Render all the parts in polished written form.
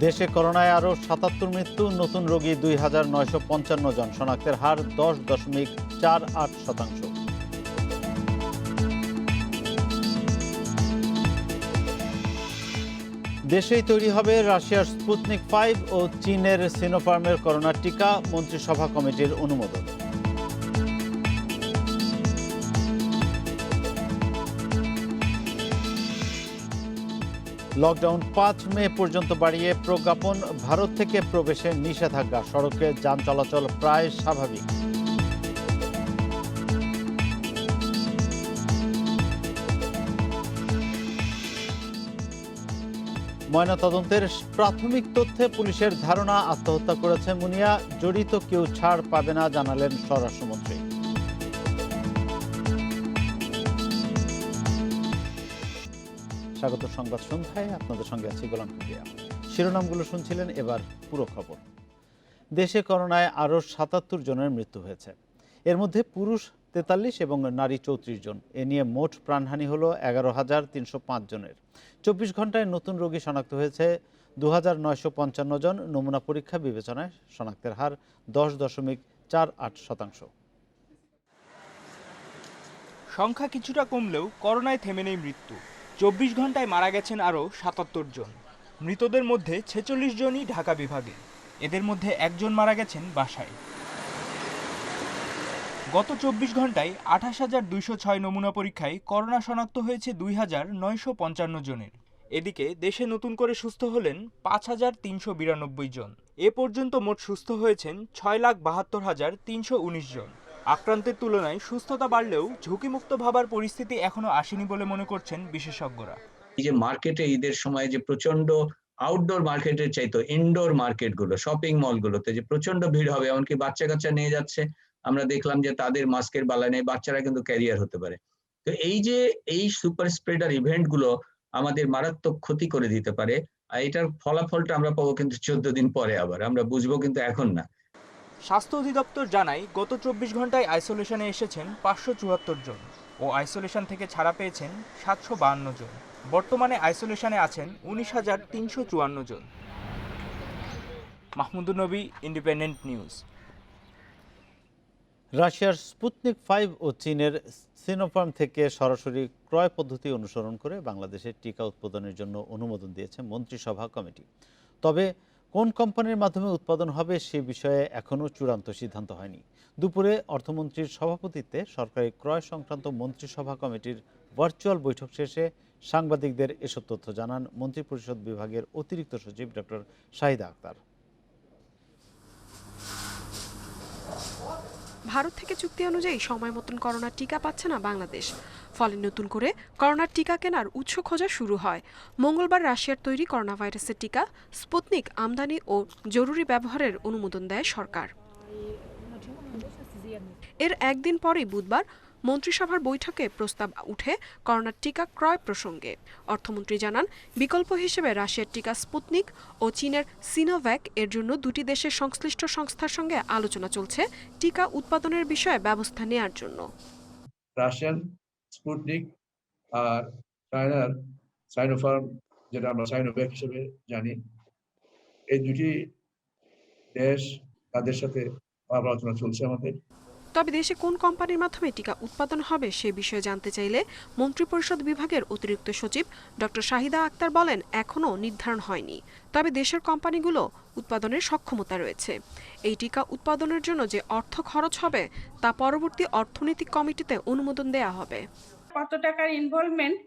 দেশে করোনায় আরও ৭৭ মৃত্যু, নতুন রোগী ২,৯৫৫ জন, শনাক্তের হার 10.48%। দেশেই তৈরি হবে রাশিয়ার স্পুতনিক 5 ও চীনের সিনোফার্মের করোনা টিকা, মন্ত্রিসভা কমিটির অনুমোদন। লকডাউন ৫ মে পর্যন্ত বাড়িয়ে প্রজ্ঞাপন, ভারত থেকে প্রবেশে নিষেধাজ্ঞা, সড়কে যান চলাচল প্রায় স্বাভাবিক। ময়নাতদন্তের প্রাথমিক তথ্যে পুলিশের ধারণা আত্মহত্যা করেছে মুনিয়া, জড়িত কেউ ছাড় পাবে না জানালেন স্বরাষ্ট্রমন্ত্রী। স্বাগত সংবাদ সন্ধ্যায়, আপনাদের সঙ্গে আছি গোলাম কিবরিয়া। শিরোনামগুলো শুনছিলেন, এবার পুরো খবর। দেশে করোনায় আরও ৭৭ জনের মৃত্যু হয়েছে, এর মধ্যে পুরুষ ৪৩ এবং নারী ৩৪ জন। এ নিয়ে মোট প্রাণহানি হল ১১,৩০৫ জনের। ২৪ ঘন্টায় নতুন রোগী শনাক্ত হয়েছে ২,৯৫৫ জন। নমুনা পরীক্ষা বিবেচনায় শনাক্তের হার 10.48%। সংখ্যা কিছুটা কমলেও করোনায় থেমে নেই মৃত্যু। ২৪ ঘন্টায় মারা গেছেন আরও ৭৭ জন। মৃতদের মধ্যে ৪৬ জনই ঢাকা বিভাগে, এদের মধ্যে একজন মারা গেছেন বাসায়। গত ২৪ ঘন্টায় ২৮,২০৬ নমুনা পরীক্ষায় করোনা শনাক্ত হয়েছে ২,৯৫৫ জনের। এদিকে দেশে নতুন করে সুস্থ হলেন ৫,৩৯২ জন। এ পর্যন্ত মোট সুস্থ হয়েছেন ৬,৭২,৩১৯ জন। আক্রান্তের তুলনায় সুস্থতা বাড়লেও ঝুঁকিমুক্ত ভাবার পরিস্থিতি এখনো আসেনি বলে মনে করছেন বিশেষজ্ঞরা। এই যে মার্কেটে ঈদের সময় যে প্রচন্ড আউটডোর মার্কেটের চাইতো ইনডোর মার্কেটগুলো, শপিং মলগুলোতে যে প্রচন্ড ভিড় হবে, এমনকি বাচ্চা কাচ্চা নিয়ে যাচ্ছে, আমরা দেখলাম যে তাদের মাস্কের বালা নেই, বাচ্চারা কিন্তু ক্যারিয়ার হতে পারে। তো এই যে এই সুপার স্প্রেডার ইভেন্ট গুলো আমাদের মারাত্মক ক্ষতি করে দিতে পারে, আর এটার ফলাফলটা আমরা পাবো কিন্তু ১৪ দিন পরে, আবার আমরা বুঝবো কিন্তু এখন না। স্বাস্থ্য অধিদপ্তর জানায় গত ২৪ ঘন্টায় আইসোলেশনে এসেছেন ৫৭৪ জন ও আইসোলেশন থেকে ছাড়া পেয়েছেন ৭৫২ জন। বর্তমানে আইসোলেশনে আছেন ১৯,৩৫৪ জন। মাহমুদুর নবী, ইন্ডিপেন্ডেন্ট নিউজ। রাশিয়ার স্পুতনিক 5 ও চীনের সিনোফার্ম থেকে সরাসরি ক্রয় পদ্ধতি অনুসরণ করে বাংলাদেশে টিকা উৎপাদনের জন্য অনুমোদন দিয়েছে মন্ত্রিসভা কমিটি। তবে কোন কোম্পানির মাধ্যমে উৎপাদন হবে সে বিষয়ে এখনও চূড়ান্ত সিদ্ধান্ত হয়নি। দুপুরে অর্থমন্ত্রীর সভাপতিত্বে সরকারি ক্রয় সংক্রান্ত মন্ত্রিসভা কমিটির ভার্চুয়াল বৈঠক শেষে সাংবাদিকদের এসব তথ্য জানান মন্ত্রিপরিষদ বিভাগের অতিরিক্ত সচিব ডক্টর শাহিদা আক্তার। ভারত থেকে চুক্তি অনুযায়ী সময় মতন করোনার টিকা পাচ্ছে না বাংলাদেশ, ফলে নতুন করে করোনার টিকা কেনার উৎস খোঁজা শুরু হয়। মঙ্গলবার রাশিয়ার তৈরি করোনা ভাইরাসের টিকা স্পুতনিক আমদানি ও জরুরি ব্যবহারের অনুমোদন দেয় সরকার। এর একদিন পরেই বুধবার মন্ত্রিসভার বৈঠকে প্রস্তাব উঠে করোনার টিকা ক্রয় প্রসঙ্গে। অর্থমন্ত্রী জানান, বিকল্প হিসেবে রাশিয়ার টিকা স্পুতনিক ও চীনের সিনোভ্যাক এর জন্য দুটি দেশের সংশ্লিষ্ট সংস্থার সঙ্গে আলোচনা চলছে টিকা উৎপাদনের বিষয়ে ব্যবস্থা নেয়ার জন্য। রাশিয়ান স্পুতনিক আর চায়নার সাইনোফার্ম, যেটা আমরা সাইনোভ্যাক হিসেবে জানি, এই দুটি দেশ, তাদের সাথে আলোচনা চলছে আমাদের। তবে দেশে কোন কোম্পানির মাধ্যমে টিকা উৎপাদন হবে সে বিষয়ে জানতে চাইলে মন্ত্রিপরিষদ বিভাগের অতিরিক্ত সচিব ডক্টর শাহিদা আক্তার বলেন, এখনও নির্ধারণ হয়নি। তবে দেশের কোম্পানিগুলো উৎপাদনের সক্ষমতা রয়েছে। এই টিকা উৎপাদনের জন্য যে অর্থ খরচ হবে তা পরবর্তী অর্থনৈতিক কমিটিতে অনুমোদন দেয়া হবে। কত টাকার ইনভলভমেন্ট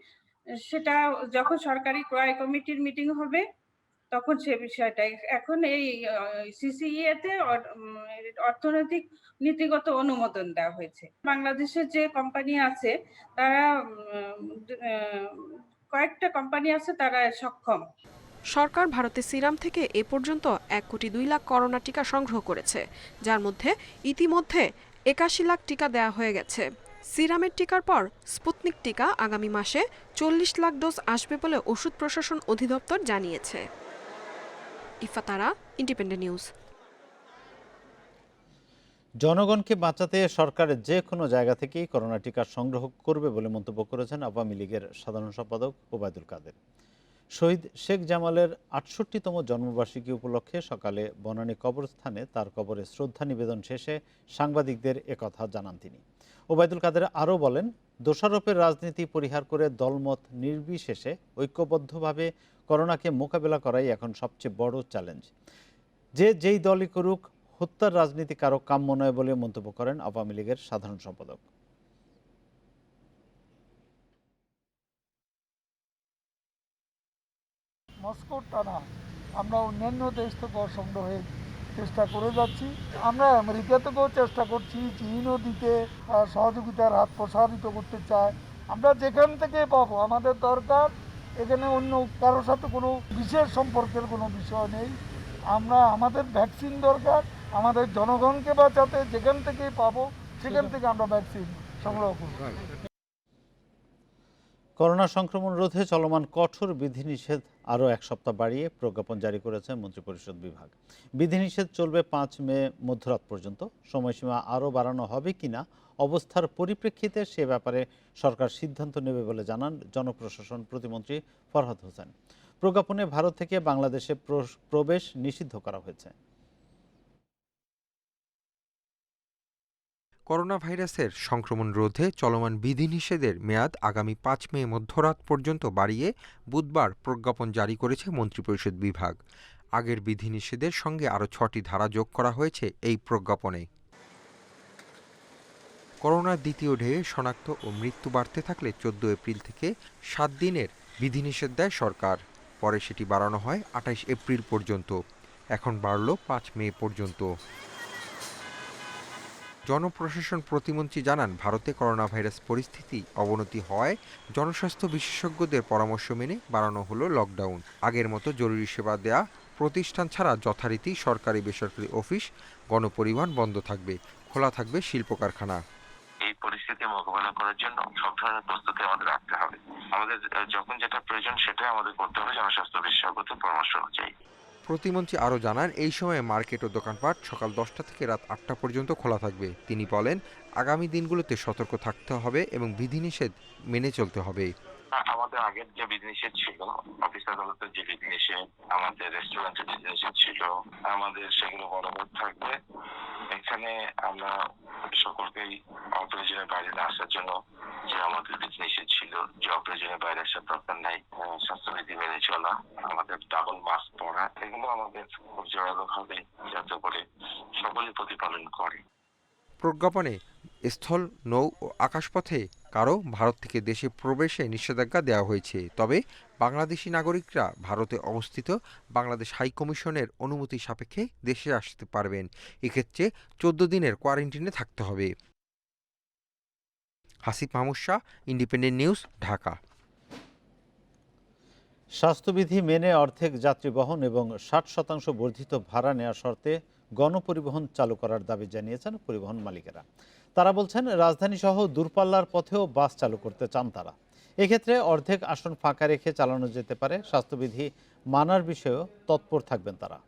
সেটা যখন সরকারি ক্রয় কমিটির মিটিং হবে তখন সে বিষয়টা, এখন এই সিসিইএ তে অর্থনৈতিক নীতিগত অনুমোদন দেওয়া হয়েছে। বাংলাদেশের যে কোম্পানি আছে তারা কয়েকটা কোম্পানি আছে, তারা সক্ষম। সরকার ভারতের সিরাম থেকে এ পর্যন্ত ১,২,০০,০০০ করোনা টিকা সংগ্রহ করেছে, যার মধ্যে ইতিমধ্যে ৮১ লাখ টিকা দেয়া হয়ে গেছে। সিরামের টিকার পর স্পুতনিক টিকা আগামী মাসে ৪০ লাখ ডোজ আসবে বলে ওষুধ প্রশাসন অধিদপ্তর জানিয়েছে। ইফাতারা, ইন্ডিপেন্ডেন্ট নিউজ। জনগণকে বাঁচাতে সরকার যে কোনো জায়গা থেকেই করোনা টিকা সংগ্রহ করবে বলে মন্তব্য করেছেন আওয়ামী লীগের সাধারণ সম্পাদক ওবায়দুল কাদের। শহীদ শেখ জামালের ৬৮তম জন্মবার্ষিকী উপলক্ষে সকালে বনানী কবরস্থানে তার কবরে শ্রদ্ধা নিবেদন শেষে সাংবাদিকদের একথা জানান তিনি। ওবায়দুল কাদের আরও বলেন, দোষারোপের রাজনীতি পরিহার করে দলমত নির্বিশেষে ঐক্যবদ্ধভাবে করোনাকে মোকাবেলা করাই এখন সবচেয়ে বড় চ্যালেঞ্জ। যেই দলই করুক, হত্যার রাজনীতি কারো কাম্য নয় বলে মন্তব্য করেন আওয়ামী লীগের সাধারণ সম্পাদক। মস্কোর টানা আমরা অন্যান্য দেশ থেকেও সংগ্রহ হয়ে চেষ্টা করে যাচ্ছি। আমরা আমেরিকা থেকেও চেষ্টা করছি, চীনও দিতে সহযোগিতার হাত প্রসারিত করতে চায়। আমরা যেখান থেকে পাবো, আমাদের দরকার এখানে অন্য কারোর সাথে কোনো বিশেষ সম্পর্কের কোনো বিষয় নেই। আমাদের ভ্যাকসিন দরকার, আমাদের জনগণকে বাঁচাতে যেখান থেকেই পাবো সেখান থেকে আমরা ভ্যাকসিন সংগ্রহ করব। করোনা সংক্রমণ রোধে চলমান কঠোর বিধিনিষেধ আরও 1 সপ্তাহ বাড়িয়ে প্রজ্ঞাপন জারি করেছে মন্ত্রিপরিষদ বিভাগ। বিধিনিষেধ চলবে 5 মে মধ্যরাত পর্যন্ত। সময়সীমা আরও বাড়ানো হবে কিনা অবস্থার পরিপ্রেক্ষিতে সে ব্যাপারে সরকার সিদ্ধান্ত নেবে বলে জানান জনপ্রশাসন প্রতিমন্ত্রী ফরহাদ হোসেন। প্রজ্ঞাপনে ভারত থেকে বাংলাদেশে প্রবেশ নিষিদ্ধ করা হয়েছে। করোনা ভাইরাসের সংক্রমণ রোধে চলমান বিধিনিষেধের মেয়াদ আগামী 5 মে মধ্যরাত পর্যন্ত বাড়িয়ে বুধবার প্রজ্ঞাপন জারি করেছে মন্ত্রিপরিষদ বিভাগ। আগের বিধিনিষেধের সঙ্গে আরও 6টি ধারা যোগ করা হয়েছে এই প্রজ্ঞাপনে। করোনার দ্বিতীয় ঢেউয়ে শনাক্ত ও মৃত্যু বাড়তে থাকলে 14 এপ্রিল থেকে 7 দিনের বিধিনিষেধ দেয় সরকার। পরে সেটি বাড়ানো হয় 28 এপ্রিল পর্যন্ত। এখন বাড়ল 5 মে পর্যন্ত। জনপ্রশাসন প্রতিমন্ত্রী জানান, ভারতে করোনা ভাইরাস পরিস্থিতি অবনতি হওয়ায় জনস্বাস্থ্য বিশেষজ্ঞদের পরামর্শ মেনে বাড়ানো হলো লকডাউন। আগের মতো জরুরি সেবা দেয়া প্রতিষ্ঠান ছাড়া যথারীতি সরকারি বেসরকারি অফিস, গণপরিবহন বন্ধ থাকবে, খোলা থাকবে শিল্প কারখানা। এই পরিস্থিতি মোকাবেলা করার জন্য সব ধরনের প্রস্তুতি আমাদের রাখতে হবে। আমাদের যখন যেটা প্রয়োজন সেটাই আমাদের করতে হবে জনস্বাস্থ্য বিশেষজ্ঞদের পরামর্শ অনুযায়ী। প্রতিমন্ত্রী আরও জানান, এই সময়ে মার্কেট ও দোকানপাট সকাল 10টা থেকে রাত 8টা পর্যন্ত খোলা থাকবে। তিনি বলেন, আগামী দিনগুলোতে সতর্ক থাকতে হবে এবং বিধিনিষেধ মেনে চলতে হবে। আমাদের আগের যে বিধিনিষেধ ছিল, অফিস আদালতের যে বিধিনিষেধ, আমাদের রেস্টুরেন্টের বিধিনিষেধ ছিল, আমাদের সেগুলো বরাবর থাকবে। এখানে আমরা সকলকেই অপ্রয়োজনের বাইরে না আসার জন্য যে আমাদের বিধিনিষেধ ছিল, যে অপ্রয়োজনের বাইরে আসার দরকার নাই, স্বাস্থ্যবিধি মেনে চলা, আমাদের ডাবল মাস্ক পরা, এগুলো আমাদের খুব জোরালো হবে যাতে করে সকলেই প্রতিপালন করে। প্রজ্ঞাপনে স্থল, নৌ ও আকাশপথে কারও ভারত থেকে দেশে প্রবেশে নিষেধাজ্ঞা দেওয়া হয়েছে। তবে বাংলাদেশি নাগরিকরা ভারতে অবস্থিত বাংলাদেশ হাই কমিশনের অনুমতি সাপেক্ষে দেশে আসতে পারবেন। এক্ষেত্রে 14 দিনের কোয়ারেন্টিনে থাকতে হবে। Hasib Mahmud Shah, independent news, Dhaka. স্বাস্থ্যবিধি মেনে অর্ধেক যাত্রী বহন এবং 60% বর্ধিত ভাড়া নেওয়ার শর্তে গণপরিবহন চালু করার দাবি জানিয়েছেন পরিবহন মালিকেরা। তারা বলছেন, রাজধানী সহ দূরপাল্লার পথেও বাস চালু করতে চান তারা। এক্ষেত্রে অর্ধেক আসন ফাঁকা রেখে চালানো যেতে পারে। স্বাস্থ্যবিধি মানার বিষয়েও তৎপর থাকবেন তারা।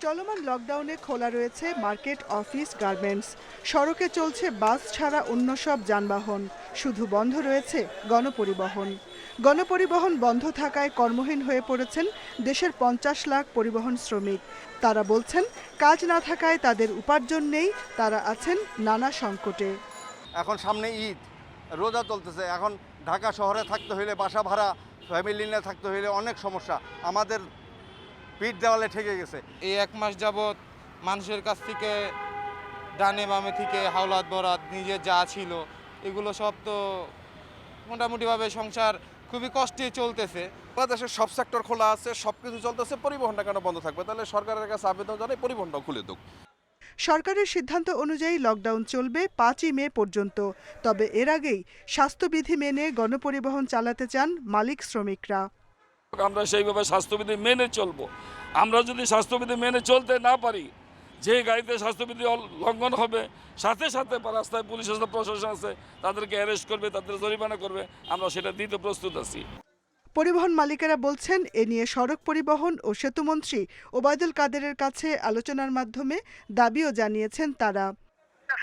চলমান লকডাউনে খোলা রয়েছে মার্কেট, অফিস, গার্মেন্টস। সড়কে চলছে বাস ছাড়া অন্য সব যানবাহন। শুধু বন্ধ রয়েছে গণপরিবহন। গণপরিবহন বন্ধ থাকায় কর্মহীন হয়ে পড়েছেন দেশের 50 লাখ পরিবহন শ্রমিক। তারা বলছেন, কাজ না থাকায় তাদের উপার্জন নেই, তারা আছেন নানা সংকটে। এখন সামনে ঈদ, রোজা চলতেছে। এখন ঢাকা শহরে থাকতে হইলে, বাসা ভাড়া, ফ্যামিলি নিয়ে থাকতে হইলে অনেক সমস্যা। আমাদের পিঠ দেওয়ালে ঠেকে গেছে। এই 1 মাস যাবৎ মানুষের কাছ থেকে ডানে বামে থেকে হাওলাত বরাত নিজের যা ছিল এগুলো সব তো মোটামুটিভাবে সংসার খুবই কষ্টে চলতেছে। বাংলাদেশের সব সেক্টর খোলা আছে, সব কিছু চলতেছে, পরিবহনটা কেন বন্ধ থাকবে? তাহলে সরকারের কাছে আবেদন জানাই পরিবহনটা খুলে দিক। সরকারের সিদ্ধান্ত অনুযায়ী লকডাউন চলবে 5 মে পর্যন্ত। তবে এর আগেই স্বাস্থ্যবিধি মেনে গণপরিবহন চালাতে চান মালিক শ্রমিকরা। আমরা সেইভাবে স্বাস্থ্যবিধি মেনে চলবো। আমরা যদি স্বাস্থ্যবিধি মেনে চলতে না পারি, যে গাড়িতে স্বাস্থ্যবিধি লঙ্ঘন হবে সাথে সাথে রাস্তায় পুলিশ আছে, প্রশাসন আছে, তাদেরকে অ্যারেস্ট করবে, তাদের জরিমানা করবে। আমরা সেটা দিতে প্রস্তুত আছি। পরিবহন মালিকেরা বলছেন, এ নিয়ে সড়ক পরিবহন ও সেতুমন্ত্রী ওবায়দুল কাদেরের কাছে আলোচনার মাধ্যমে দাবিও জানিয়েছেন তারা।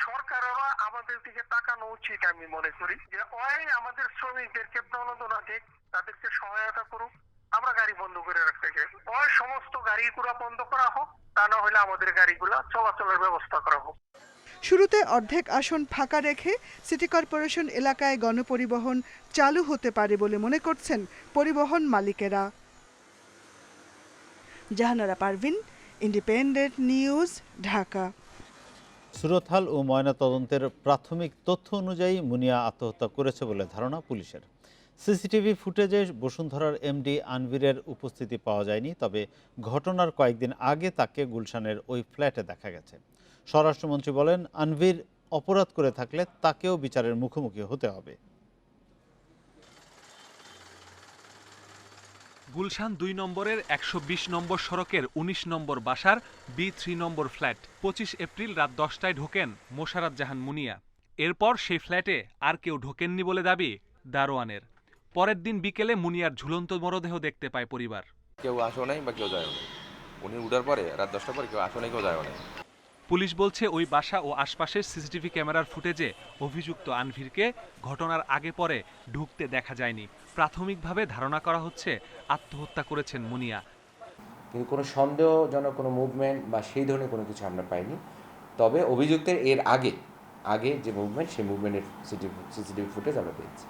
সরকারেরা আমাদের দিকে তাকানো উচিত আমি মনে করি, যে ওই আমাদের শ্রমিকদেরকে প্রণোদনা দিক, তাদেরকে সহায়তা করুক, আমরা গাড়ি বন্ধ করে রাখতে চাই, ওই সমস্ত গাড়িগুলো বন্ধ করা হোক, তা না হলে আমাদের গাড়িগুলো চলাচলের ব্যবস্থা করা হোক। শুরুতে অর্ধেক আসন ফাঁকা রেখে সিটি কর্পোরেশন এলাকায় গণপরিবহন চালু হতে পারে বলে মনে করছেন পরিবহন মালিকেরা। Jahanara Parvin, independent news, Dhaka. সুরতহাল ও ময়নাতদন্তের প্রাথমিক তথ্য অনুযায়ী মুনিয়া আত্মহত্যা করেছে বলে ধারণা পুলিশের। সিসিটিভি ফুটেজে বসুন্ধরার এমডি আনভীরের উপস্থিতি পাওয়া যায়নি, তবে ঘটনার কয়েকদিন আগে তাকে গুলশানের ওই ফ্ল্যাটে দেখা গেছে। স্বরাষ্ট্রমন্ত্রী বলেন, আনভীর অপরাধ করে থাকলে তাকেও বিচারের মুখোমুখি হতে হবে। গুলশান ২ নম্বরের ১২০ নম্বর সড়কের ১৯ নম্বর বাসার B3 নম্বর ফ্ল্যাট ২৫ এপ্রিল রাত ১০টায় ঢোকেন মোশাররফ জাহান মুনিয়া। এরপর সেই ফ্ল্যাটে আর কেউ ঢোকেননি বলে দাবি দারোয়ানের। পরের দিন বিকেলে মুনিয়ার ঝুলন্ত মরদেহ দেখতে পায় পরিবার। কেউ আসো নাই বা কেউ যায় না, উনি উঠার পরে রাত 10টার পরে কেউ আসো নাই, কেউ যায় না। পুলিশ বলছে ওই বাসা ও আশপাশের সিসিটিভি ক্যামেরার ফুটেজে অভিযুক্ত আনভীরকে ঘটনার আগে পরে ঢুকতে দেখা যায়নি। প্রাথমিকভাবে ধারণা করা হচ্ছে আত্মহত্যা করেছেন মুনিয়া। কিন্তু কোনো সন্দেহজনক কোনো মুভমেন্ট বা সেই ধরনের কোনো কিছু আমরা পাইনি। তবে অভিযুক্তের এর আগে যে মুভমেন্ট, সেই মুভমেন্টের সিসিটিভি ফুটেজ আমরা পেয়েছি।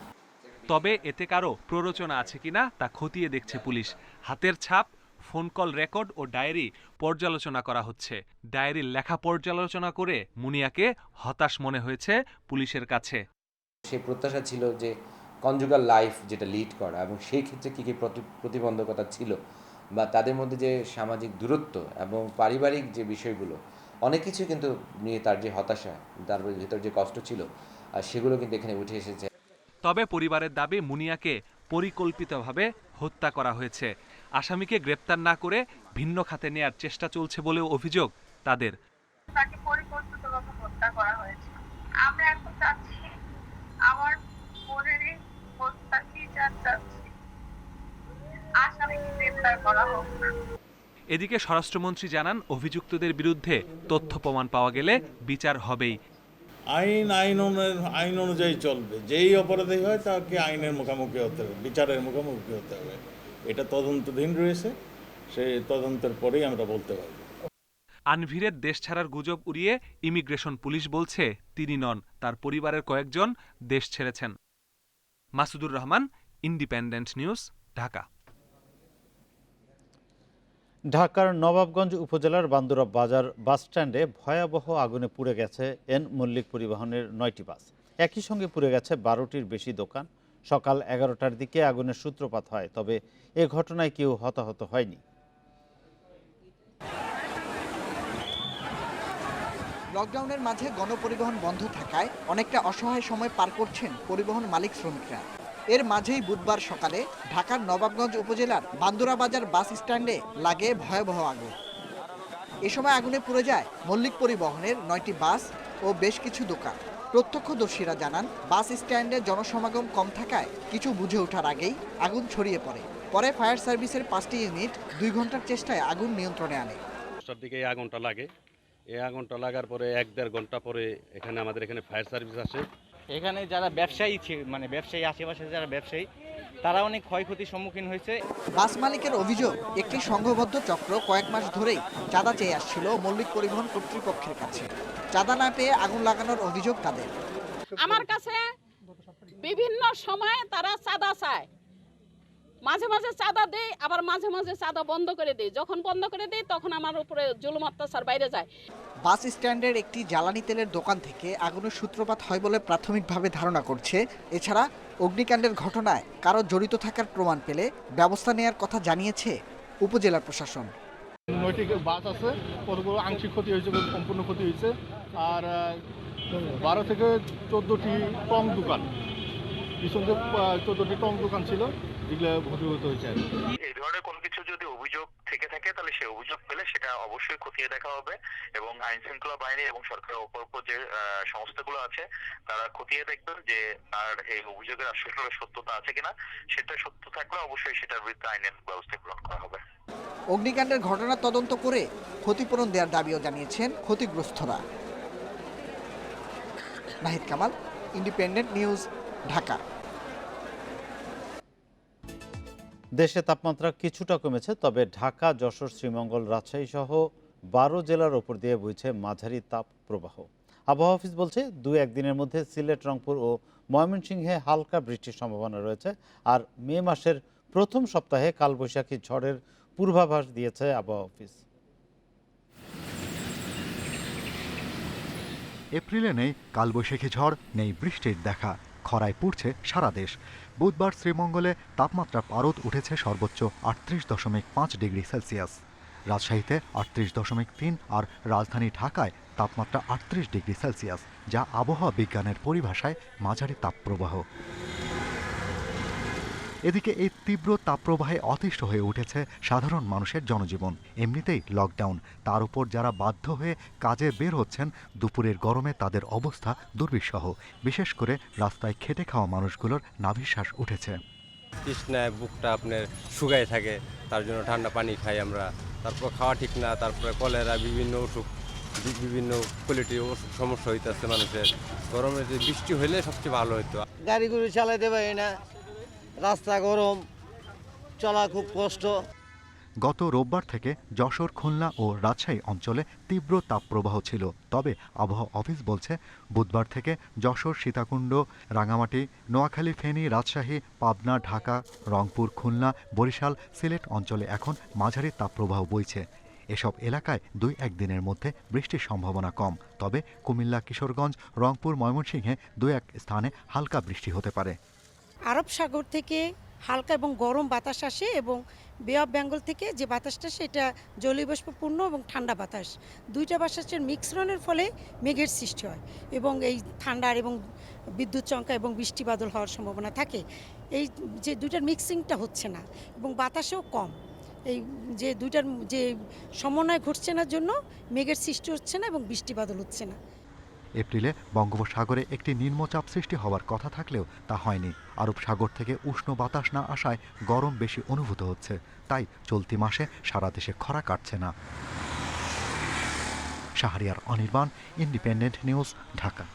তবে এতে কারো প্ররোচনা আছে কিনা তা খতিয়ে দেখছে পুলিশ। হাতের ছাপ, ফোন কল রেকর্ড ও ডায়েরি পর্যালোচনা করা হচ্ছে। ডায়েরির লেখা পর্যালোচনা করে মুনিয়াকে হতাশ মনে হয়েছে পুলিশের কাছে। সেই প্রত্যাশা ছিল যে কনজুগাল লাইফ যেটা লিড করা, এবং সেই ক্ষেত্রে কী কী প্রতিবন্ধকতা ছিল বা তাদের মধ্যে যে সামাজিক দূরত্ব এবং পারিবারিক যে বিষয়গুলো, অনেক কিছু কিন্তু নিয়ে তার যে হতাশা, তার ভেতর যে কষ্ট ছিল, সেগুলো কিন্তু এখানে উঠে এসেছে। তবে পরিবারের দাবি মুনিয়াকে পরিকল্পিতভাবে হত্যা করা হয়েছে। আসামিকে গ্রেপ্তার না করে ভিন্ন খাতে নেয়ার চেষ্টা চলছে বলেও অভিযোগ তাদের। তাকে পরিকল্পিতভাবে হত্যা করা হয়েছে। আমরা এখন চাচ্ছি আমার বোনের হত্যার বিচার চাচ্ছি, আসামিকে গ্রেপ্তার করা হোক। এদিকে স্বরাষ্ট্রমন্ত্রী জানান, অভিযুক্তদের বিরুদ্ধে তথ্য প্রমাণ পাওয়া গেলে বিচার হবেই। আইন অনুযায়ী চলবে। যেই অপরাধী হয় তাকে আইনের মুখোমুখি হতে হবে, বিচারের মুখোমুখি হতে হবে। এটা তদন্তাধীন রয়েছে, সেই তদন্তের পরেই আমরা বলতে পারব। আনভীরের দেশ ছাড়ার গুজব উড়িয়ে ইমিগ্রেশন পুলিশ বলছে তিনি নন, তার পরিবারের কয়েকজন দেশ ছেড়েছেন। Masudur Rahman, independent news, Dhaka. ঢাকার নবাবগঞ্জ উপজেলার বান্দুরা বাজার বাসস্ট্যান্ডে ভয়াবহ আগুনে পুড়ে গেছে এন মল্লিক পরিবহনের ৯টি বাস। একই সঙ্গে পুড়ে গেছে ১২টির বেশি দোকান। সকাল ১১টার দিকে আগুনের সূত্রপাত হয়, তবে এ ঘটনায় কেউ হতাহত হয়নি। লকডাউনের মাঝে গণপরিবহন বন্ধ থাকায় অনেকটা অসহায় সময় পার করছেন পরিবহন মালিক শ্রমিকরা। এর মাঝেই বুধবার সকালে ঢাকার নবাবগঞ্জ উপজেলার বান্দুরা বাজার বাস স্ট্যান্ডে লাগে ভয়াবহ আগুন। এ সময় আগুনে পুড়ে যায় মল্লিক পরিবহনের ৯টি বাস ও বেশ কিছু দোকান। প্রত্যক্ষদর্শীরা জানান, বাস স্ট্যান্ডে জনসমাগম কম থাকায় কিছু বুঝে ওঠার আগেই আগুন ছড়িয়ে পড়ে। পরে ফায়ার সার্ভিসের ৫টি ইউনিট ২ ঘন্টার চেষ্টায় আগুন নিয়ন্ত্রণে আনে। ১০টার দিকে এই আগুনটা লাগে। এই আগুনটা লাগার পরে ১-১.৫ ঘন্টা পরে আমাদের এখানে ফায়ার সার্ভিস আসে। এখানে যারা ব্যবসায়ী ব্যবসায়ী আশেপাশে যারা ব্যবসায়ী, তারা অনেক ক্ষয়ক্ষতির সম্মুখীন হয়েছে। বাস মালিকের অভিযোগ, একটি সংঘবদ্ধ চক্র কয়েক মাস ধরেই চাঁদা চেয়ে আসছিল মল্লিক পরিবহন কর্তৃপক্ষের কাছে। চাঁদা না পেয়ে আগুন লাগানোর অভিযোগ তাদের। আমার কাছে বিভিন্ন সময়ে তারা চাঁদা চায়, মাঝে মাঝে চাঁদা দেয়, আবার মাঝে মাঝে চাঁদা বন্ধ করে দেয়। যখন বন্ধ করে দেয় তখন আমার উপরে জুলুম অত্যাচার বাইরে যায়। বাস স্ট্যান্ডের একটি জ্বালানি তেলের দোকান থেকে আগুনের সূত্রপাত হয় বলে প্রাথমিকভাবে ধারণা করছে। এছাড়া অগ্নিকাণ্ডের ঘটনায় কারো জড়িত থাকার প্রমাণ পেলে ব্যবস্থা নেওয়ার কথা জানিয়েছে উপজেলা প্রশাসন। ৯টি বাস আছে, কতগুলো আংশিক ক্ষতি হয়েছে, সম্পূর্ণ ক্ষতি হয়েছে। আর ১২ থেকে ১৪টি টং দোকান, পিছনে ১৪টি টং দোকান ছিল, যেগুলো ক্ষতিগ্রস্ত হয়েছে। এই ধরনের কোনো কিছু যদি অভিযোগ থেকে থাকে, তাহলে সেই অভিযোগ পেলে সেটা অবশ্যই খতিয়ে দেখা হবে এবং আইন শৃঙ্খলা বাহিনী এবং সরকারের অপর যে সংস্থাগুলো আছে তারা খতিয়ে দেখবেন যে তার এই অভিযোগের আসলে সত্যতা আছে কিনা। সেটা সত্য থাকলে অবশ্যই সেটার বিরুদ্ধে আইনের ব্যবস্থা গ্রহণ করা হবে। অগ্নিকাণ্ডের ঘটনা তদন্ত করে ক্ষতিপূরণ দেওয়ার দাবিও জানিয়েছেন ক্ষতিগ্রস্তরা। Nahid Kamal, independent news, Dhaka. দেশে তাপমাত্রা কিছুটা কমেছে, তবে ঢাকা, যশোর, শ্রীমঙ্গল, রাজশাহী সহ 12 জেলার ওপর দিয়ে বইছে মাঝারি তাপ প্রবাহ। আবহাওয়া অফিস বলছে 2-1 দিনের মধ্যে সিলেট, রংপুর ও ময়মনসিংহে হালকা বৃষ্টির সম্ভাবনা রয়েছে। আর মে মাসের প্রথম সপ্তাহে কালবৈশাখী ঝড়ের পূর্বাভাস দিয়েছে আবহাওয়া অফিস। এপ্রিলে নেই কালবৈশাখী ঝড়, নেই বৃষ্টির দেখা, খরায় পুড়ছে সারা দেশ। বুধবার শ্রীমঙ্গলে তাপমাত্রা পারদ উঠেছে সর্বোচ্চ 38.5 ডিগ্রি সেলসিয়াস, রাজশাহীতে 38.3 আর রাজধানী ঢাকায় তাপমাত্রা 38 ডিগ্রি সেলসিয়াস, যা আবহাওয়া বিজ্ঞানের পরিভাষায় মাঝারি তাপপ্রবাহ। এদিকে এই তীব্র তাপপ্রবাহে অতিষ্ঠ হয়ে উঠেছে সাধারণ মানুষের জনজীবন। এমনিতেই লকডাউন, তার উপর যারা বাধ্য হয়ে কাজে বের হচ্ছেন, দুপুরের গরমে তাদের অবস্থা দুর্বিষহ। বিশেষ করে রাস্তায় খেটে খাওয়া মানুষগুলোর নাভিশ্বাস উঠেছে। তৃষ্ণায় বুকটা আপনার শুকায় থাকে, তার জন্য ঠান্ডা পানি খাই আমরা। তারপর খাওয়া ঠিক না, তারপরে কলেরা, বিভিন্ন অসুখ, বিভিন্ন কোয়ালিটির অসুখ সমস্যা হইতেছে মানুষের। গরমে যে বৃষ্টি হইলে সবচেয়ে ভালো হতো। গাড়িগুলো চালাইতে পারি না, রাস্তা গরম, চলা খুব কষ্ট। গত রোববার থেকে যশোর, খুলনা ও রাজশাহী অঞ্চলে তীব্র তাপপ্রবাহ ছিল। তবে আবহাওয়া অফিস বলছে বুধবার থেকে যশোর, সীতাকুণ্ড, রাঙামাটি, নোয়াখালী, ফেনী, রাজশাহী, পাবনা, ঢাকা, রংপুর, খুলনা, বরিশাল, সিলেট অঞ্চলে এখন মাঝারি তাপপ্রবাহ বইছে। এসব এলাকায় 2-1 দিনের মধ্যে বৃষ্টির সম্ভাবনা কম, তবে কুমিল্লা, কিশোরগঞ্জ, রংপুর, ময়মনসিংহে 2-1 স্থানে হালকা বৃষ্টি হতে পারে। আরব সাগর থেকে হালকা এবং গরম বাতাস আসে এবং বে অফ বেঙ্গল থেকে যে বাতাসটা সেটা জলীয়বাষ্পপূর্ণ এবং ঠান্ডা বাতাস, দুইটা বাতাসের মিশ্রণের ফলে মেঘের সৃষ্টি হয় এবং এই ঠান্ডার এবং বিদ্যুৎ চমকা এবং বৃষ্টি বাদল হওয়ার সম্ভাবনা থাকে। এই যে দুইটার মিক্সিংটা হচ্ছে না এবং বাতাসেও কম, এই যে দুইটার যে সমন্বয় ঘটছে না জন্য মেঘের সৃষ্টি হচ্ছে না এবং বৃষ্টি বাদল হচ্ছে না। এপ্রিলে বঙ্গোপসাগরে একটি নিম্নচাপ সৃষ্টি হওয়ার কথা থাকলেও তা হয়নি। আরব সাগর থেকে উষ্ণ বাতাস না আসায় গরম বেশি অনুভূত হচ্ছে, তাই চলতি মাসে সারা দেশে খরা কাটছে না। Shahriar Anirban, independent news, Dhaka.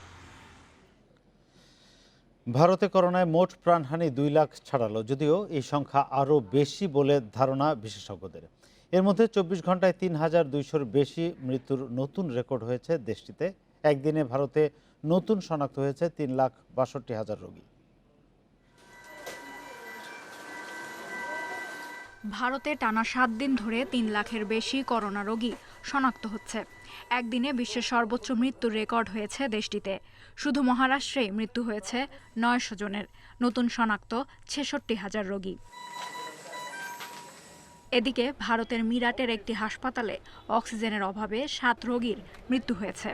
ভারতে করোনায় মোট প্রাণহানি 2 লাখ ছাড়ালো, যদিও এই সংখ্যা আরও বেশি বলে ধারণা বিশেষজ্ঞদের। এর মধ্যে 24 ঘন্টায় 3,200-র বেশি মৃত্যুর নতুন রেকর্ড হয়েছে দেশটিতে। একদিনে ভারতে নতুন শনাক্ত হয়েছে 3,62,000 রোগী। ভারতে টানা 7 দিন ধরে 3 লাখের বেশি করোনা রোগী শনাক্ত হচ্ছে। একদিনে বিশ্বের সর্বোচ্চ মৃত্যুর রেকর্ড হয়েছে দেশটিতে। শুধু মহারাষ্ট্রেই মৃত্যু হয়েছে 900 জনের। নতুন শনাক্ত 66,000 রোগী। এদিকে ভারতের মিরাটের একটি হাসপাতালে অক্সিজেনের অভাবে 7 রোগীর মৃত্যু হয়েছে।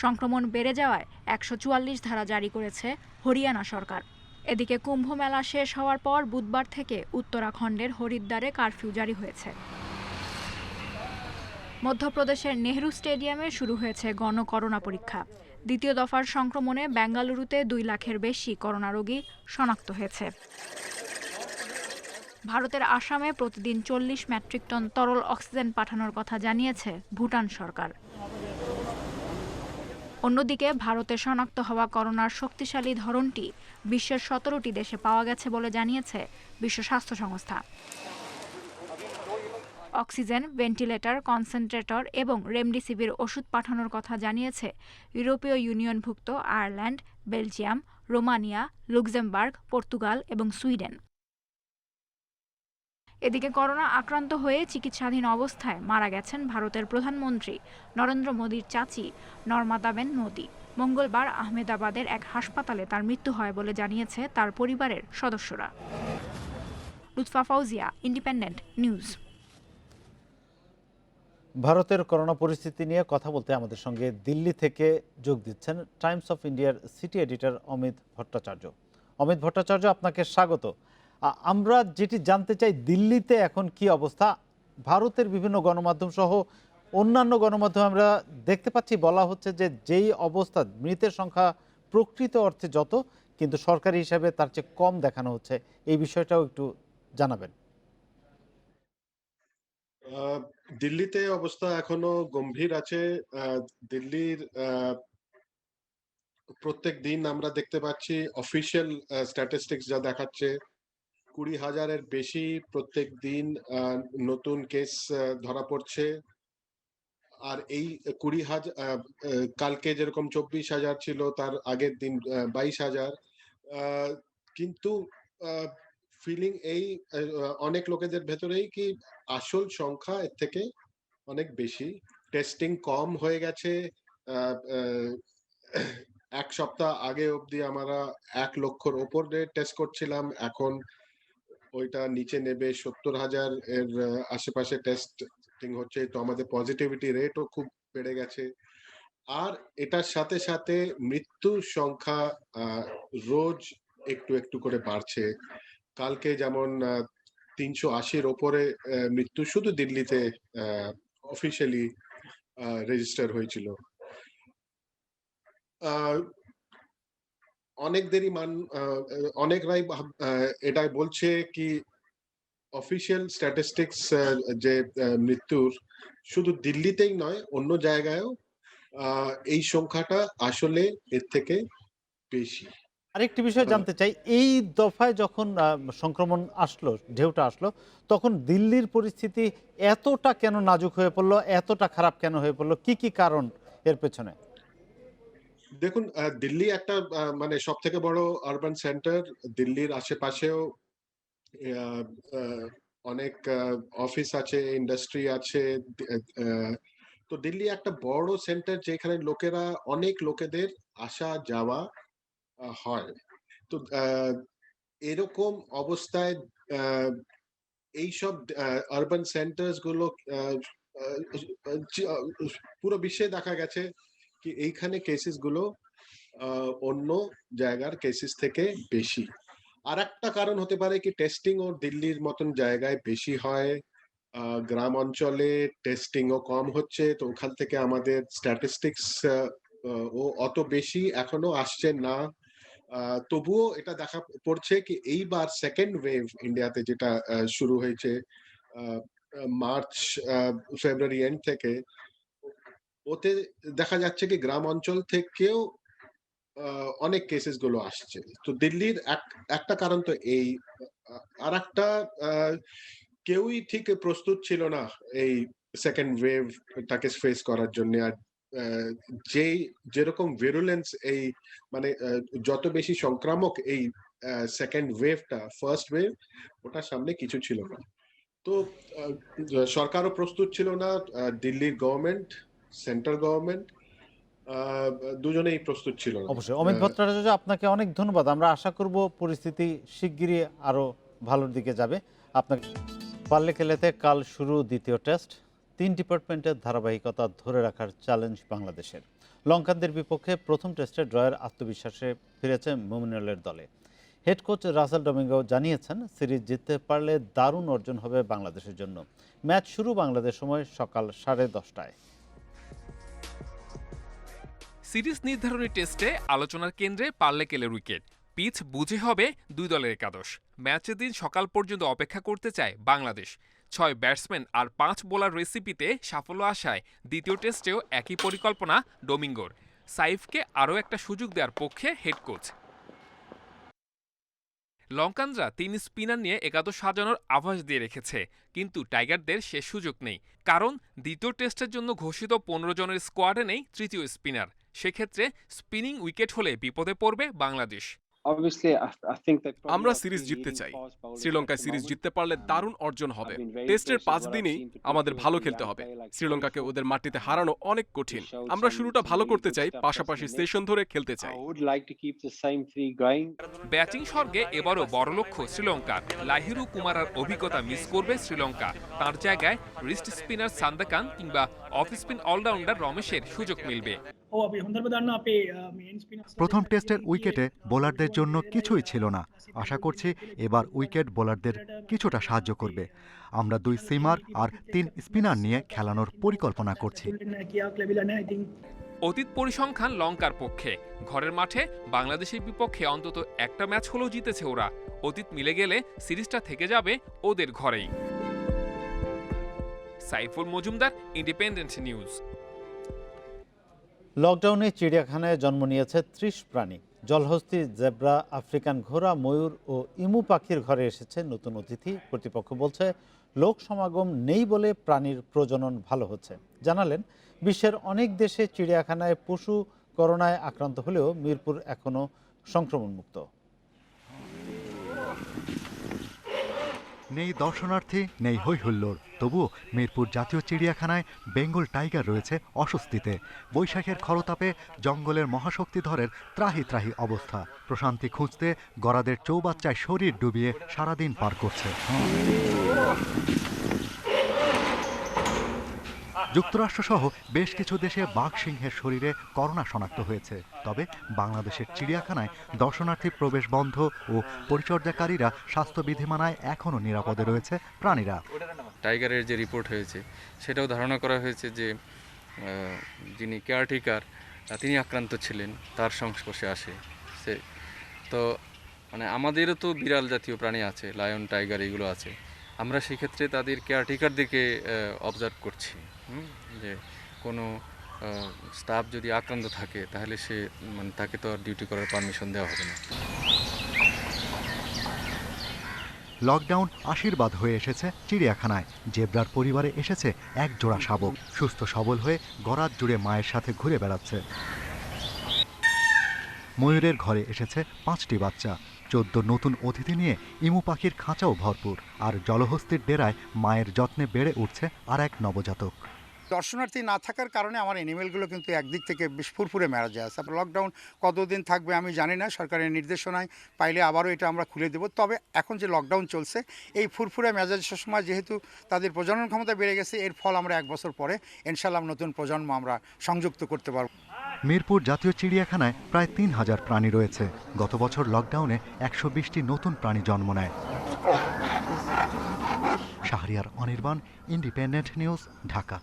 সংক্রমণ বেড়ে যাওয়ায় 144 ধারা জারি করেছে হরিয়ানা সরকার। এদিকে কুম্ভ মেলা শেষ হওয়ার পর বুধবার থেকে উত্তরাখণ্ডের হরিদ্বারে কারফিউ জারি হয়েছে। মধ্যপ্রদেশের নেহরু স্টেডিয়ামে শুরু হয়েছে গণকরোনা পরীক্ষা। দ্বিতীয় দফার সংক্রমণে বেঙ্গালুরুতে 2 লাখের বেশি করোনা রোগী শনাক্ত হয়েছে। ভারতের আসামে প্রতিদিন 40 মেট্রিক টন তরল অক্সিজেন পাঠানোর কথা জানিয়েছে ভুটান সরকার। অন্যদিকে ভারতে শনাক্ত হওয়া করোনার শক্তিশালী ধরনটি বিশ্বের 17টি দেশে পাওয়া গেছে বলে জানিয়েছে বিশ্ব স্বাস্থ্য সংস্থা। অক্সিজেন, ভেন্টিলেটর, কনসেন্ট্রেটর এবং রেমডিসিভির ওষুধ পাঠানোর কথা জানিয়েছে ইউরোপীয় ইউনিয়নভুক্ত Ireland, Belgium, Romania, Luxembourg, Portugal এবং সুইডেন। এদিকে করোনা আক্রান্ত হয়ে চিকিৎসাধীন অবস্থায় মারা গেছেন ভারতের প্রধানমন্ত্রী নরেন্দ্র মোদীর চাচি নর্মাদাবেন মোদী। মঙ্গলবার আহমেদাবাদের এক হাসপাতালে তার মৃত্যু হয় বলে জানিয়েছে তার পরিবারের সদস্যরা। Lutfa Fauzia, independent news. ভারতের করোনা পরিস্থিতি নিয়ে কথা বলতে আমাদের সঙ্গে দিল্লি থেকে যোগ দিচ্ছেন টাইমস অফ ইন্ডিয়ার সিটি এডিটর অমিত ভট্টাচার্য। অমিত ভট্টাচার্য, আপনাকে স্বাগত। আমরা যেটি জানতে চাই, দিল্লিতে এখন কি অবস্থা? ভারতের বিভিন্ন গণমাধ্যম সহ অন্যান্য গণমাধ্যমে আমরা দেখতে পাচ্ছি বলা হচ্ছে যে যেই অবস্থা, মৃতের সংখ্যা প্রকৃত অর্থে যত, কিন্তু সরকারি হিসাবে তার চেয়ে কম দেখানো হচ্ছে। এই বিষয়টাও একটু জানাবেন। দিল্লিতে অবস্থা এখনো গম্ভীর আছে। দিল্লির প্রত্যেক দিন আমরা দেখতে পাচ্ছি অফিসিয়াল স্ট্যাটিস্টিক্স যা দেখাচ্ছে 20,000-এর বেশি প্রত্যেক দিন নতুন কেস ধরা পড়ছে। আর এই 20,000 কালকে যেরকম 24,000 ছিল, তার আগের দিন 22,000। কিন্তু ফিলিং এই অনেক লোকেদের ভেতরেই কি আসল সংখ্যা এর থেকে অনেক বেশি। টেস্টিং কম হয়ে গেছে। এক সপ্তাহ আগে অবধি আমরা 1 লক্ষর ওপরে টেস্ট করছিলাম, এখন ওইটা নিচে নেবে 70,000 এর আশেপাশে টেস্টিং হচ্ছে। তো আমাদের পজিটিভিটি রেটও খুব বেড়ে গেছে। আর এটার সাথে সাথে মৃত্যুর সংখ্যা রোজ একটু একটু করে বাড়ছে। কালকে যেমন 380-র ওপরে মৃত্যু শুধু দিল্লিতে অফিসিয়ালি রেজিস্টার হয়েছিল। অনেকরাই এটাই বলছে কি অফিসিয়াল স্ট্যাটিস্টিক্স যে মৃত্যুর শুধু দিল্লিতেই নয়, অন্য জায়গায়ও এই সংখ্যাটা আসলে এর থেকে বেশি। আরেকটি বিষয় জানতে চাই, এই দফায় যখন সংক্রমণ আসলো, ঢেউটা আসলো, তখন দিল্লির পরিস্থিতি এতটা কেন নাজুক হয়ে পড়লো, এতটা খারাপ কেন হয়ে পড়লো, কি কি কারণ এর পেছনে? দেখুন, দিল্লি একটা মানে সব থেকে বড় আরবান সেন্টার। দিল্লির আশেপাশেও অনেক অফিস আছে, ইন্ডাস্ট্রি আছে। তো দিল্লি একটা বড় সেন্টার যেখানে অনেক লোকেদের আসা যাওয়া হয়। তো এরকম অবস্থায় এইসব আরবান সেন্টার্স গুলো পুরো বিশ্বে দেখা গেছে কি এইখানে কেসেস গুলো অন্য জায়গার কেসেস থেকে বেশি। আর একটা কারণ হতে পারে কি টেস্টিং ও দিল্লির মতন জায়গায় বেশি হয়, গ্রাম অঞ্চলে টেস্টিংও কম হচ্ছে। তো ওখান থেকে আমাদের স্ট্যাটিস্টিক্স ও অত বেশি এখনো আসছে না। তবুও এটা দেখা পড়ছে কি এইবার সেকেন্ড ওয়েভ ইন্ডিয়াতে যেটা শুরু হয়েছে মার্চ ফেব্রুয়ারি এন্ড থেকে, ওতে দেখা যাচ্ছে কি গ্রাম অঞ্চল থেকেও অনেক কেসেস গুলো আসছে। তো দিল্লির একটা কারণ তো এই। আর একটা, কেউই ঠিক প্রস্তুত ছিল না এই সেকেন্ড ওয়েভটাকে ফেস করার জন্য। আর যেরকম ভিরুলেন্স এই মানে যত বেশি সংক্রামক এই সেকেন্ড ওয়েভটা, ফার্স্ট ওয়েভ ওটার সামনে কিছু ছিল না। তো সরকারও প্রস্তুত ছিল না, দিল্লির গভর্নমেন্ট, সেন্ট্রাল গভর্নমেন্ট দুজনেই প্রস্তুত ছিল না। অবশ্যই অমিত ভট্টাচার্য, আপনাকে অনেক ধন্যবাদ। আমরা আশা করব পরিস্থিতি শিগগিরই আরো ভালোর দিকে যাবে। আপনাকে পাল্লেকেলেতে কাল শুরু দ্বিতীয় টেস্ট। 3 ডিপার্টমেন্টের ধারাবাহিকতা ধরে রাখার চ্যালেঞ্জ বাংলাদেশের। লঙ্কানদের বিপক্ষে প্রথম টেস্টে ড্রয়ের আত্মবিশ্বাসে ফিরেছে মুমিনুলের দলে। হেড কোচ রাসেল ডোমিঙ্গো জানিয়েছেন, সিরিজ জিততে পারলে দারুণ অর্জন হবে বাংলাদেশের জন্য। ম্যাচ শুরু বাংলাদেশ সময় সকাল 10:30টায়। সিরিজ নির্ধারণী টেস্টে আলোচনার কেন্দ্রে পাল্লেকেলের উইকেট। পিচ বুঝে হবে দুই দলের একাদশ। ম্যাচের দিন সকাল পর্যন্ত অপেক্ষা করতে চায় বাংলাদেশ। 6 ব্যাটসম্যান আর 5 বোলার রেসিপিতে সাফল্য আসায় দ্বিতীয় টেস্টেও একই পরিকল্পনা ডোমিঙ্গোর। সাইফকে আরও একটা সুযোগ দেওয়ার পক্ষে হেড কোচ। লঙ্কানরা 3 স্পিনার নিয়ে একাদশ সাজানোর আভাস দিয়ে রেখেছে, কিন্তু টাইগারদের সে সুযোগ নেই। কারণ দ্বিতীয় টেস্টের জন্য ঘোষিত 15 জনের স্কোয়াডে নেই তৃতীয় স্পিনার। সেক্ষেত্রে স্পিনিং উইকেট হলে বিপদে পড়বে বাংলাদেশ। আমরা সিরিজ জিততে চাই। শ্রীলঙ্কায় সিরিজ জিততে পারলে দারুণ অর্জন হবে। টেস্টের 5 দিনেই আমাদের ভালো খেলতে হবে। শ্রীলঙ্কাকে ওদের মাটিতে হারানো অনেক কঠিন। আমরা শুরুটা ভালো করতে চাই, পাশাপাশি সেশন ধরে খেলতে চাই। ব্যাটিং স্বর্গে এবারও বড় লক্ষ্য শ্রীলঙ্কার। লাহিরু কুমারার অভিজ্ঞতা মিস করবে শ্রীলঙ্কা। তার জায়গায় রিস্ট স্পিনার সান্দাকান কিংবা অফ স্পিন অলরাউন্ডার রমেশের সুযোগ মিলবে। প্রথম টেস্টের উইকেটে বোলারদের জন্য কিছুই ছিল না। আশা করছি এবার উইকেট বোলারদের কিছুটা সাহায্য করবে। আমরা 2 সিমার আর 3 স্পিনার নিয়ে খেলানোর পরিকল্পনা করছি। অতীত পরিসংখ্যান লঙ্কার পক্ষে। ঘরের মাঠে বাংলাদেশের বিপক্ষে অন্তত একটা ম্যাচ হলেও জিতেছে ওরা। অতীত মিলে গেলে সিরিজটা থেকে যাবে ওদের ঘরেই। Saiful Majumdar, independent news. লকডাউনে চিড়িয়াখানায় জন্ম নিয়েছে ৩০ প্রাণী। জলহস্তী, জেব্রা, আফ্রিকান ঘোড়া, ময়ূর ও ইমু পাখির ঘরে এসেছে নতুন অতিথি। কর্তৃপক্ষ বলছে লোক সমাগম নেই বলে প্রাণীর প্রজনন ভালো হচ্ছে। জানালেন বিশ্বের অনেক দেশে চিড়িয়াখানায় পশু করোনায় আক্রান্ত হলেও মিরপুর এখনও সংক্রমণমুক্ত। নেই দর্শনার্থী, নেই হৈহুল্লোড়, তবুও মিরপুর জাতীয় চিড়িয়াখানায় বেঙ্গল টাইগার রয়েছে অস্বস্তিতে। বৈশাখের খরতাপে জঙ্গলের মহাশক্তিধরের ত্রাহি ত্রাহি অবস্থা। প্রশান্তি খুঁজতে গরাদের চৌবাচ্চায় শরীর ডুবিয়ে সারাদিন পার করছে। যুক্তরাষ্ট্রসহ বেশ কিছু দেশে বাঘ সিংহের শরীরে করোনা শনাক্ত হয়েছে। তবে বাংলাদেশের চিড়িয়াখানায় দর্শনার্থী প্রবেশ বন্ধ ও পরিচর্যাকারীরা স্বাস্থ্যবিধি মানায় এখনও নিরাপদে রয়েছে প্রাণীরা। টাইগারের যে রিপোর্ট হয়েছে সেটাও ধারণা করা হয়েছে যে যিনি কেয়ারটেকার তিনি আক্রান্ত ছিলেন, তার সংস্পর্শে আসে সে। তো মানে আমাদেরও তো বিড়াল জাতীয় প্রাণী আছে, লায়ন, টাইগার এগুলো আছে। আমরা সেক্ষেত্রে তাদের কেয়ারটেকারদেরকে অবজার্ভ করছি যে কোনো স্টাফ যদি আক্রান্ত থাকে তাহলে সে মানে তাকে তো আর ডিউটি করার পারমিশন দেওয়া হবে না। লকডাউন আশীর্বাদ হয়ে এসেছে চিড়িয়াখানায়। জেব্রার পরিবারে এসেছে এক জোড়া শাবক, সুস্থ সবল হয়ে গরাদ জুড়ে মায়ের সাথে ঘুরে বেড়াচ্ছে। ময়ূরের ঘরে এসেছে 5টি বাচ্চা। 14 নতুন অতিথি নিয়ে ইমু পাখির খাঁচাও ভরপুর। আর জলহস্তির ডেরায় মায়ের যত্নে বেড়ে উঠছে আর এক নবজাতক। দর্শনার্থী না থাকার কারণে আমার অ্যানিমেলগুলো কিন্তু একদিক থেকে বেশ ফুরফুরে মারা যায়। লকডাউন কতদিন থাকবে আমি জানি না, সরকারের নির্দেশনায় পাইলে আবারও এটা আমরা খুলে দেব। তবে এখন যে লকডাউন চলছে এই ফুরফুরে মেজাজের সময় যেহেতু তাদের প্রজনন ক্ষমতা বেড়ে গেছে, এর ফল আমরা 1 বছর পরে ইনশাআল্লাহ নতুন প্রজন্ম আমরা সংযুক্ত করতে পারব। মিরপুর জাতীয় চিড়িয়াখানায় প্রায় 3000 প্রাণী রয়েছে। গত বছর লকডাউনে 120টি নতুন প্রাণী জন্ম নেয়। Shahriar Anirban, independent news, Dhaka.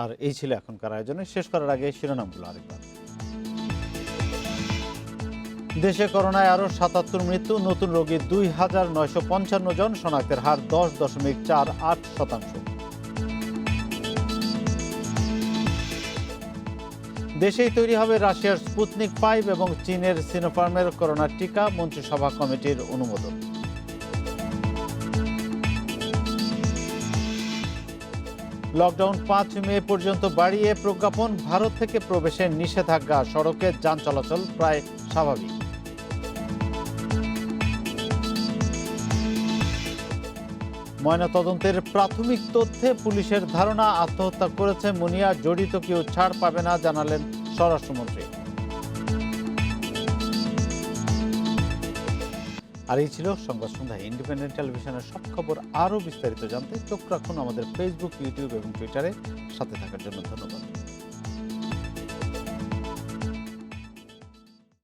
আর এই ছিল এখনকার আয়োজনে। শেষ করার আগে শিরোনামগুলো আরেকবার। দেশে করোনায় আরও 77 মৃত্যু, নতুন রোগী 2955 জন, শনাক্তের হার 10.48%। দেশেই তৈরি হবে রাশিয়ার স্পুতনিক 5 এবং চীনের সিনোফার্মের করোনা টিকা, মন্ত্রিসভা কমিটির অনুমোদন। লকডাউন 5 মে পর্যন্ত বাড়িয়ে প্রজ্ঞাপন, ভারত থেকে প্রবেশের নিষেধাজ্ঞা, সড়কে যান চলাচল প্রায় স্বাভাবিক। ময়নাতদন্তের প্রাথমিক তথ্যে পুলিশের ধারণা আত্মহত্যা করেছে মুনিয়া, জড়িত কেউ ছাড় পাবে না জানালেন স্বরাষ্ট্রমন্ত্রী। আর এই ছিল সংবাদ সন্ধ্যায়। ইন্ডিপেন্ডেন্ট টেলিভিশনের সব খবর আরও বিস্তারিত জানতে চোখ রাখুন আমাদের ফেসবুক, ইউটিউব এবং টুইটারে। সাথে থাকার জন্য ধন্যবাদ।